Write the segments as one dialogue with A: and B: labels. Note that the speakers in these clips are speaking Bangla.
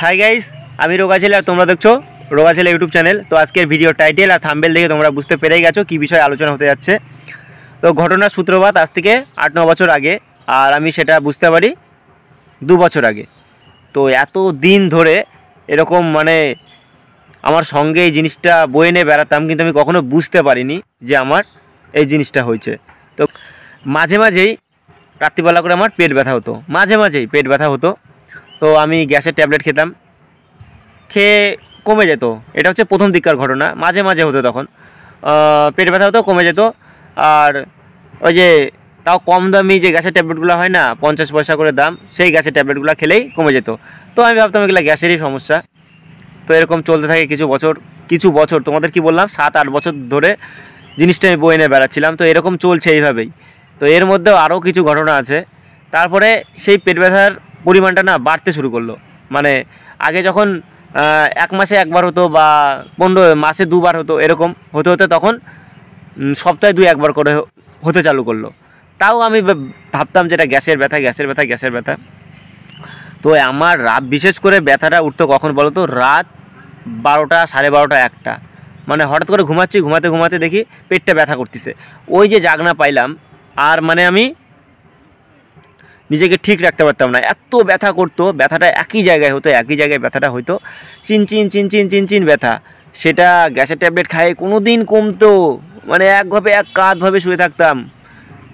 A: हाय गाइस, আমি রোগা ছেলে আর তোমরা দেখছো রোগা ছেলে ইউটিউব চ্যানেল। তো আজকের ভিডিও টাইটেল আর থাম্বনেল দেখে তোমরা বুঝতে পেরেই গেছো কী বিষয়ে আলোচনা হতে যাচ্ছে। তো ঘটনার সূত্রপাত আজ থেকে 8-9 বছর আগে, আর আমি সেটা বুঝতে পারি 2 বছর আগে। তো এত দিন ধরে এরকম আমার সঙ্গে এই জিনিসটা বয়ে নিয়ে বেড়াতাম, কিন্তু আমি কখনো বুঝতে পারিনি যে আমার এই জিনিসটা হয়েছে। তো মাঝে মাঝেই রাত্রিবেলা করে আমার পেট ব্যথা হতো, মাঝে মাঝেই পেট ব্যথা হতো। তো আমি গ্যাসের ট্যাবলেট খেতাম, খেয়ে কমে যেত। এটা হচ্ছে প্রথম দিককার ঘটনা, মাঝে মাঝে হতো তখন পেট ব্যথা হতো, কমে যেত। আর ওই যে তাও কম দামি যে গ্যাসের ট্যাবলেটগুলো হয় না, 50 পয়সা করে দাম, সেই গ্যাসের ট্যাবলেটগুলো খেলেই কমে যেত। তো আমি ভাবতাম এগুলো গ্যাসেরই সমস্যা। তো এরকম চলতে থাকে কিছু বছর, তোমাদের কি বললাম 7-8 বছর ধরে জিনিসটা আমি বয়ে নিয়ে বেড়াচ্ছিলাম। তো এরকম চলছে এইভাবেই। তো এর মধ্যেও আরও কিছু ঘটনা আছে। তারপরে সেই পেট ব্যথার পরিমাণটা না বাড়তে শুরু করলো। আগে যখন 1 মাসে 1 বার হতো বা 15 মাসে 2 বার হতো, এরকম হতে হতে তখন সপ্তাহে 2-1 বার করে হতে চালু করলো। তাও আমি ভাবতাম যেটা গ্যাসের ব্যথা। তো আমার রাত, বিশেষ করে ব্যথাটা উঠতো কখন বলো তো, রাত 12টা, 12:30, 1টা। হঠাৎ করে ঘুমাতে দেখি পেটটা ব্যথা করতেছে। ওই যে জাগনা পাইলাম, আর আমি নিজেকে ঠিক রাখতে পারতাম না, এত ব্যথা করতো। ব্যথাটা একই জায়গায় ব্যথাটা হইতো, চিন ব্যথা। সেটা গ্যাসের ট্যাবলেট খাই কোনো দিন কমতো, এক কাঁধভাবে শুয়ে থাকতাম,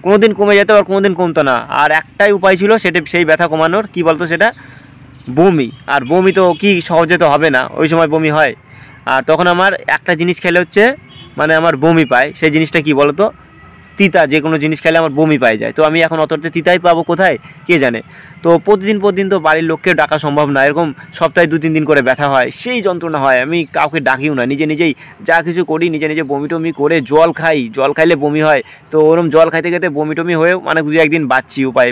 A: কোনো দিন কমে যেত আর কোনো দিন কমতো না। আর একটাই উপায় ছিল সেই ব্যথা কমানোর, কী বলতো সেটা, বমি। আর বমি তো কি সহজে তো হবে না, ওই সময় বমি হয়। আর তখন আমার একটা জিনিস খেলে হচ্ছে আমার বমি পায়। সেই জিনিসটা কি বলতো, তিতা। যে কোনো জিনিস খেলে আমার বমি পাই যায়। তো আমি এখন অতটা তিতাই পাবো কোথায়, কে জানে। তো প্রতিদিন তো বাড়ির লোককেও ডাকা সম্ভব না। এরকম সপ্তাহে 2-3 দিন করে ব্যথা হয়, সেই যন্ত্রণা হয়। আমি কাউকে ডাকিও না, নিজেই যা কিছু করি, নিজে বমি টমি করে জল খাই। জল খাইলে বমি হয়। তো ওরকম জল খাইতে খেতে বমি টমি হয়েও 2-1 দিন বাঁচছি উপায়,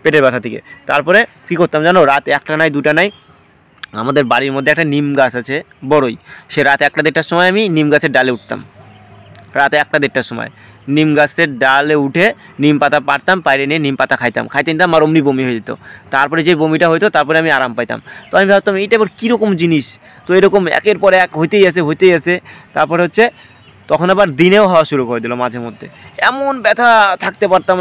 A: পেটের ব্যথা থেকে। তারপরে কী করতাম জানো, রাত 1টা নাই 2টা নাই, আমাদের বাড়ির মধ্যে একটা নিম গাছ আছে, বড়ই। সে রাত 1টা-1:30টার সময় আমি নিম গাছের ডালে উঠতাম। রাতে 1টা-1:30টার সময় নিম গাছের ডালে উঠে নিম পাতা পারতাম, পাইরে নিয়ে নিম পাতা খাইতে নিতাম, আর অমনি বমি হয়ে যেত। তারপরে যে বমিটা হইতো, তারপরে আমি আরাম পাইতাম। তো আমি ভাবতাম এইটা এবার কীরকম জিনিস। তো এরকম একের পর এক হইতেই আসে। তারপরে হচ্ছে তখন আবার দিনেও হওয়া শুরু করে দিল মাঝে মধ্যে। এমন ব্যথা থাকতে পারতাম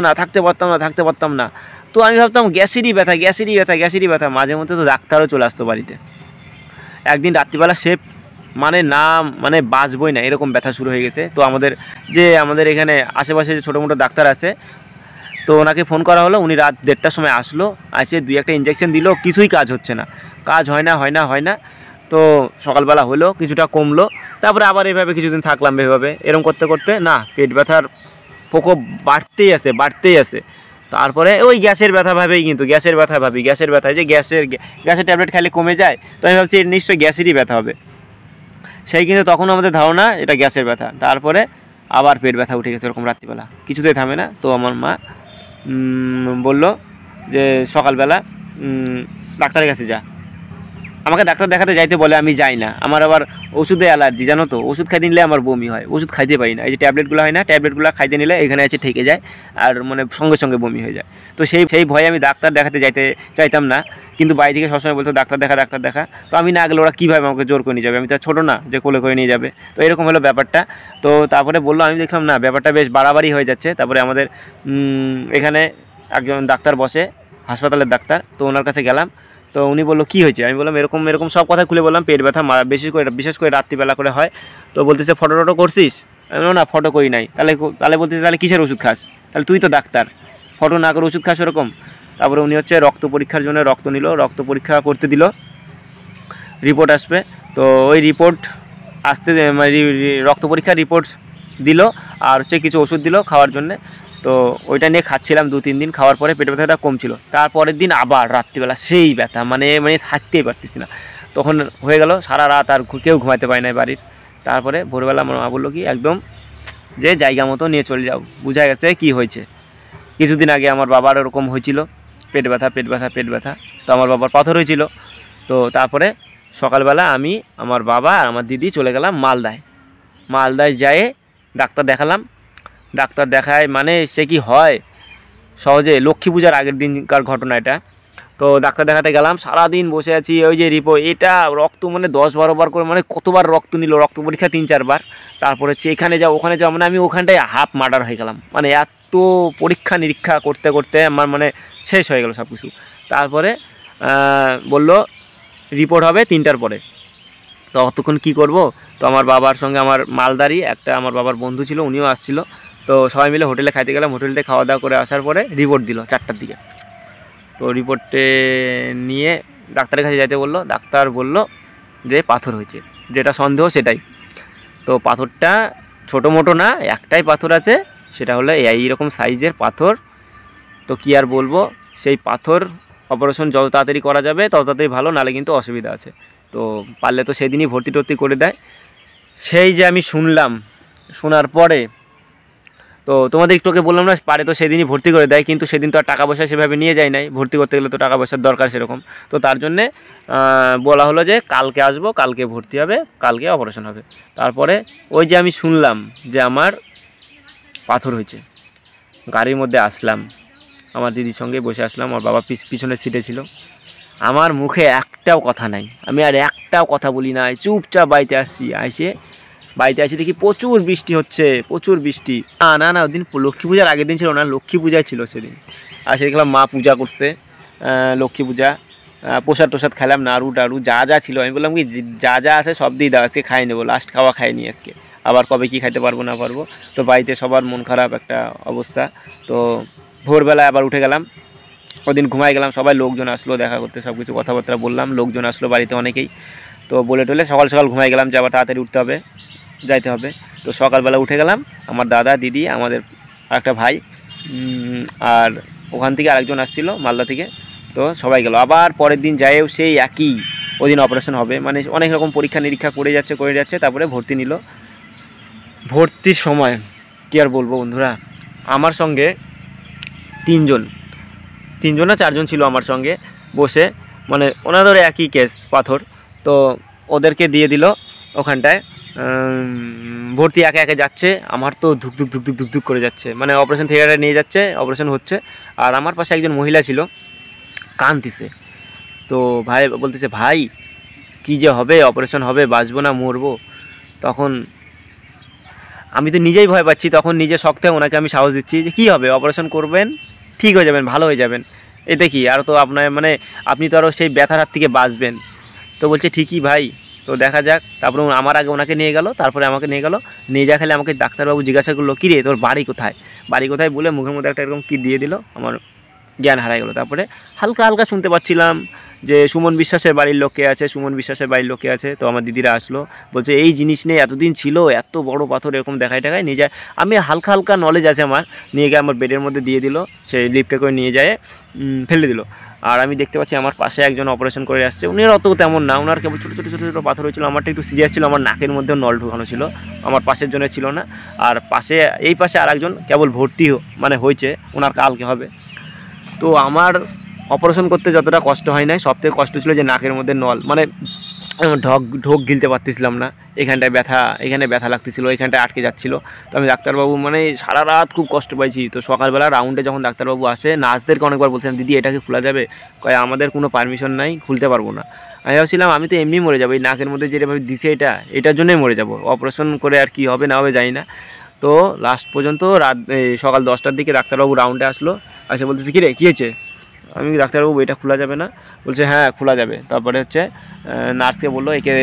A: না। তো আমি ভাবতাম গ্যাসেরই ব্যথা। মাঝে মধ্যে তো ডাক্তারও চলে আসতো বাড়িতে। একদিন রাত্রিবেলা সে বাঁচবই না, এরকম ব্যথা শুরু হয়ে গেছে। তো আমাদের এখানে আশেপাশে যে ছোটো মোটো ডাক্তার আছে, তো ওনাকে ফোন করা হলো। উনি রাত 1:30টার সময় আসলো, এসে 2-1টা ইঞ্জেকশন দিল, কিছুই কাজ হচ্ছে না, কাজ হয় না। তো সকালবেলা হলো, কিছুটা কমলো। তারপরে আবার এভাবে কিছুদিন থাকলাম, এরকম করতে না পেট ব্যথার প্রকোপ বাড়তেই আসে। তারপরে ওই গ্যাসের ব্যথা ভাবেই, কিন্তু গ্যাসের ব্যথা যে গ্যাসের ট্যাবলেট খাইলে কমে যায়। তো আমি ভাবছি নিশ্চয়ই গ্যাসেরই ব্যথা হবে, কিন্তু তখন আমাদের ধারণা এটা গ্যাসের ব্যথা। তারপরে আবার পেট ব্যথা উঠে গেছে, এরকম রাত্রিবেলা কিছুতেই থামে না। তো আমার মা বলল যে সকালবেলা ডাক্তারের কাছে যা। আমাকে ডাক্তার দেখাতে যাইতে বলে, আমি যাই না। আমার আবার ওষুধে অ্যালার্জি, জানো তো। ওষুধ খাইতে নিলে আমার বমি হয়, ওষুধ খাইতে পারি না। এই যে ট্যাবলেটগুলো হয় না, ট্যাবলেটগুলো খাইতে নিলে এখানে এসে ঠেকে যায়, আর সঙ্গে সঙ্গে বমি হয়ে যায়। তো সেই ভয়ে আমি ডাক্তার দেখাতে যাইতে চাইতাম না। কিন্তু বাড়ি থেকে সবসময় বলতো ডাক্তার দেখা। তো আমি না গেলে ওরা কীভাবে আমাকে জোর করে নিয়ে যাবে, আমি তো ছোটো না যে কোলে করে নিয়ে যাবে। তো এরকম হলো ব্যাপারটা। তো তারপরে বললো, আমি দেখলাম না ব্যাপারটা বেশ বাড়াবাড়ি হয়ে যাচ্ছে। তারপরে আমাদের এখানে একজন ডাক্তার বসে, হাসপাতালের ডাক্তার। তো ওনার কাছে গেলাম। তো উনি বললো কী হয়েছে। আমি বললাম এরকম সব কথা খুলে বললাম, পেট ব্যথা বিশেষ করে রাত্রিবেলা করে হয়। তো বলতেছে ফটো করছিস। আমি বললাম না, ফটো করি নাই। তাহলে বলতেছে তাহলে কিসের ওষুধ খাস, তাহলে তুই তো ডাক্তার, ফটো না করে ওষুধ খাস ওরকম। তারপরে উনি হচ্ছে রক্ত পরীক্ষার জন্য রক্ত নিল, রক্ত পরীক্ষা করতে দিল, রিপোর্ট আসবে। তো ওই রিপোর্ট আসতে রক্ত পরীক্ষার রিপোর্ট দিল, আর হচ্ছে কিছু ওষুধ দিল খাওয়ার জন্যে। তো ওইটা নিয়ে খাচ্ছিলাম 2-3 দিন, খাওয়ার পরে পেট ব্যথাটা কমছিল। তারপরের দিন আবার রাত্রিবেলা সেই ব্যথা, থাকতেই পারতেছি না। তখন হয়ে গেল সারা রাত আর কেউ ঘুমাতে পারে না বাড়ির। তারপরে ভোরবেলা আমার মা বললো কি, একদম যে জায়গা মতো নিয়ে চলে যাও, বোঝা গেছে কি হয়েছে। কিছুদিন আগে আমার বাবার ওরকম হয়েছিল, পেট ব্যথা। তো আমার বাবার পাথর হয়েছিল। তো তারপরে সকালবেলা আমি, আমার বাবা আর আমার দিদি চলে গেলাম মালদায় যেয়ে ডাক্তার দেখালাম। ডাক্তার দেখায় সে কি হয় সহজে, লক্ষ্মী পূজার আগের দিনকার ঘটনা এটা। তো ডাক্তার দেখাতে গেলাম, সারাদিন বসে আছি। ওই যে রিপোর্ট, এটা রক্ত মানে 10-12 বার করে, মানে কতবার রক্ত নিল, রক্ত পরীক্ষা 3-4 বার। তারপরে হচ্ছে এখানে যাও ওখানে যাও, মানে আমি ওখানটায় হাফ মার্ডার হয়ে গেলাম। মানে এত পরীক্ষা নিরীক্ষা করতে করতে আমার মানে শেষ হয়ে গেল সব কিছু। তারপরে বলল রিপোর্ট হবে 3টার পরে। তো অতক্ষণ কী করব? তো আমার বাবার সঙ্গে আমার মালদারি একটা আমার বাবার বন্ধু ছিল, উনিও আসছিল। তো সবাই মিলে হোটেলে খাইতে গেলাম। হোটেলতে খাওয়া দাওয়া করে আসার পরে রিপোর্ট দিল 4টার দিকে। তো রিপোর্টে নিয়ে ডাক্তারের কাছে যাইতে বললো। ডাক্তার বলল যে পাথর হয়েছে, যেটা সন্দেহ সেটাই। তো পাথরটা ছোটো মোটো না, একটাই পাথর আছে, সেটা হলো এইরকম সাইজের পাথর। তো কী আর বলবো, সেই পাথর অপারেশন যত তাড়াতাড়ি করা যাবে তত তাড়াতাড়ি ভালো, নাহলে কিন্তু অসুবিধা আছে। তো পারলে তো সেদিনই ভর্তি টর্তি করে দেয়। সেই যে আমি শুনলাম, শোনার পরে তো তোমাদের একটুকে বললাম না, পারে তো সেদিনই ভর্তি করে দেয়, কিন্তু সেদিন তো আর টাকা পয়সা সেভাবে নিয়ে যায় নাই। ভর্তি করতে গেলে তো টাকা পয়সার দরকার সেরকম। তো তার জন্যে বলা হলো যে কালকে আসবো, কালকে ভর্তি হবে, কালকে অপারেশন হবে। তারপরে ওই যে আমি শুনলাম যে আমার পাথর হয়েছে, গাড়ির মধ্যে আসলাম, আমার দিদির সঙ্গে বসে আসলাম, আমার বাবা পিছনের সিটে ছিল। আমার মুখে একটাও কথা নাই, আমি আর একটাও কথা বলি নাই, চুপচাপ বাড়িতে আসছি। বাড়িতে আসি দেখি প্রচুর বৃষ্টি হচ্ছে, প্রচুর বৃষ্টি। না ওদিন লক্ষ্মী পূজার আগের দিন ছিল না, লক্ষ্মী পূজায় ছিল সেদিন। আর সে দেখলাম মা পূজা করছে, লক্ষ্মী পূজা, প্রসাদ টোসাদ খেলাম, নাড়ু টাড়ু যা ছিল। আমি বললাম কি যা আছে সব দিয়ে দাও, আজকে খাই নেবো, লাস্ট খাওয়া খাইনি আজকে, আবার কবে কি খাইতে পারবো না পারবো। তো বাড়িতে সবার মন খারাপ একটা অবস্থা। তো ভোরবেলায় আবার উঠে গেলাম, ওদিন ঘুমাই গেলাম। সবাই লোকজন আসলো দেখা করতে, সব কিছু কথাবার্তা বললাম, লোকজন আসলো বাড়িতে অনেকেই। তো বলে টলে সকাল সকাল ঘুমাই গেলাম যে আবার তাড়াতাড়ি উঠতে হবে, যাইতে হবে। তো সকালবেলা উঠে গেলাম, আমার দাদা দিদি, আমাদের একটা ভাই, আর ওখান থেকে আরেকজন আসছিল মালদা থেকে। তো সবাই গেল। আবার পরের দিন যাইও সেই একই, ওদিন অপারেশন হবে, মানে অনেক রকম পরীক্ষা নিরীক্ষা করে যাচ্ছে। তারপরে ভর্তি নিল। ভর্তির সময় কী আর বলবো বন্ধুরা, আমার সঙ্গে তিনজন না 4জন ছিল আমার সঙ্গে বসে, মানে ওনাদের একই কেস পাথর। তো ওদেরকে দিয়ে দিল ওখানটায়, ভর্তি একে একে যাচ্ছে। আমার তো ধুক ধুক করে যাচ্ছে, মানে অপারেশন থিয়েটারে নিয়ে যাচ্ছে, অপারেশন হচ্ছে। আর আমার পাশে একজন মহিলা ছিল, কাঁদতেছে। তো ভাই বলতেছে, ভাই কী যে হবে, অপারেশন হবে, বাঁচবো না মরবো। তখন আমি তো নিজেই ভয় পাচ্ছি, তখন নিজে শখ থেকে ওনাকে আমি সাহস দিচ্ছি যে কী হবে, অপারেশন করবেন, ঠিক হয়ে যাবেন, ভালো হয়ে যাবেন, এতে কি, আর তো আপনার মানে আপনি তো আরও সেই ব্যথার হাত থেকে বাঁচবেন। তো বলছে ঠিকই ভাই, তো দেখা যাক। তারপরে আমার আগে ওনাকে নিয়ে গেল, তারপরে আমাকে নিয়ে যা খেলে আমাকে ডাক্তারবাবু জিজ্ঞাসা করলো, কী রে তোর বাড়ি কোথায় বলে মুখের মধ্যে একটা এরকম কী দিয়ে দিল, আমার জ্ঞান হারাই গেলো। তারপরে হালকা শুনতে পাচ্ছিলাম যে সুমন বিশ্বাসের বাড়ির লোকে আছে। তো আমার দিদিরা আসলো, বলছে এই জিনিস নেই, এতদিন ছিল, এত বড় পাথর এরকম দেখায় নিয়ে যায়। আমি হালকা নলেজ আছে আমার, নিয়ে গিয়ে আমার বেডের মধ্যে দিয়ে দিল, সেই লিফটে করে নিয়ে যায় ফেলে দিল। আর আমি দেখতে পাচ্ছি আমার পাশে একজন অপারেশন করে আসছে, উনির অত তেমন না, ওনার কেবল ছোটো পাথর হয়েছিল। আমারটা একটু সিরিয়াস ছিল, আমার নাকের মধ্যেও নল ঢুকানো ছিল, আমার পাশের জন্য ছিল না। আর এই পাশে আর একজন কেবল ভর্তি মানে হয়েছে, ওনার কালকে হবে। তো আমার অপারেশন করতে যতটা কষ্ট হয় নাই, সবথেকে কষ্ট ছিল যে নাকের মধ্যে নল, মানে ঢোক গিলতে পারতেছিলাম না, এখানে ব্যথা লাগতেছিলো, এখানটায় আটকে যাচ্ছিলো। তো আমি ডাক্তারবাবু মানে সারা রাত খুব কষ্ট পাইছি। তো সকালবেলা রাউন্ডে যখন ডাক্তারবাবু আসে, নার্সদেরকে অনেকবার বলছিলাম, দিদি এটাকে খোলা যাবে, কয় আমাদের কোনো পারমিশন নাই, খুলতে পারবো না। আমি ভাবছিলাম আমি তো এমনি মরে যাবো, এই নাকের মধ্যে যেভাবে দিছে এটার জন্যই মরে যাব, অপারেশন করে আর কি হবে না হবে জানি না। তো লাস্ট পর্যন্ত সকাল 10টার দিকে ডাক্তারবাবু রাউন্ডে আসলো, আসে বলতেছে কী রে কী হয়েছে। আমি ডাক্তারবাবু এটা খোলা যাবে না, বলছে হ্যাঁ খোলা যাবে। তারপরে হচ্ছে নার্সকে বললো একে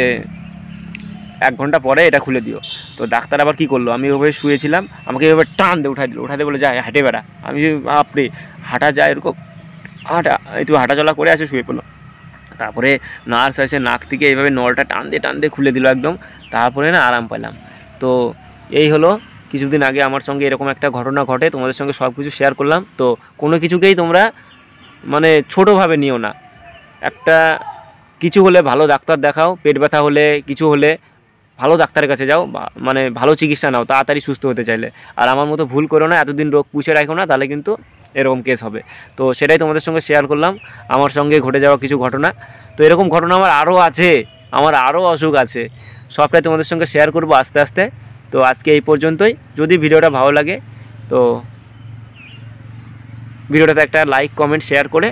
A: 1 ঘন্টা পরে এটা খুলে দিও। তো ডাক্তার আবার কী করলো, আমি ওইভাবে শুয়েছিলাম, আমাকে এভাবে টান দিয়ে উঠাতে বলে যায় হাঁটে বেড়া। আমি আপনি হাঁটা যায় এরকম একটু হাঁটা চলা করে আসে শুয়ে পড়লো। তারপরে নার্স এসে নাক থেকে এইভাবে নলটা টান দিয়ে খুলে দিল একদম। তারপরে না আরাম পেলাম। তো এই হলো কিছুদিন আগে আমার সঙ্গে এরকম একটা ঘটনা ঘটে, তোমাদের সঙ্গে সব কিছু শেয়ার করলাম। তো কোনো কিছুকেই তোমরা মানে ছোটোভাবে নিও না, একটা কিছু হলে ভালো ডাক্তার দেখাও, পেট ব্যথা হলে কিছু হলে ভালো ডাক্তারের কাছে যাও, মানে ভালো চিকিৎসা নাও তাড়াতাড়ি সুস্থ হতে চাইলে। আর আমার মতো ভুল করো না, এতদিন রোগ পুষে রাখো না, তাহলে কিন্তু এরকম কেস হবে। তো সেটাই তোমাদের সঙ্গে শেয়ার করলাম, আমার সঙ্গে ঘটে যাওয়া কিছু ঘটনা। তো এরকম ঘটনা আমার আরও আছে, আমার আরও অসুখ আছে, সবটাই তোমাদের সঙ্গে শেয়ার করবো আস্তে আস্তে। তো আজকে এই পর্যন্তই। যদি ভিডিওটা ভালো লাগে তো ভিডিওটাতে একটা লাইক কমেন্ট শেয়ার করে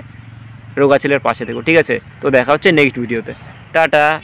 A: রোগা ছেলের পাশে থেকো, ঠিক আছে? তো দেখা হচ্ছে নেক্সট ভিডিওতে। টাটা।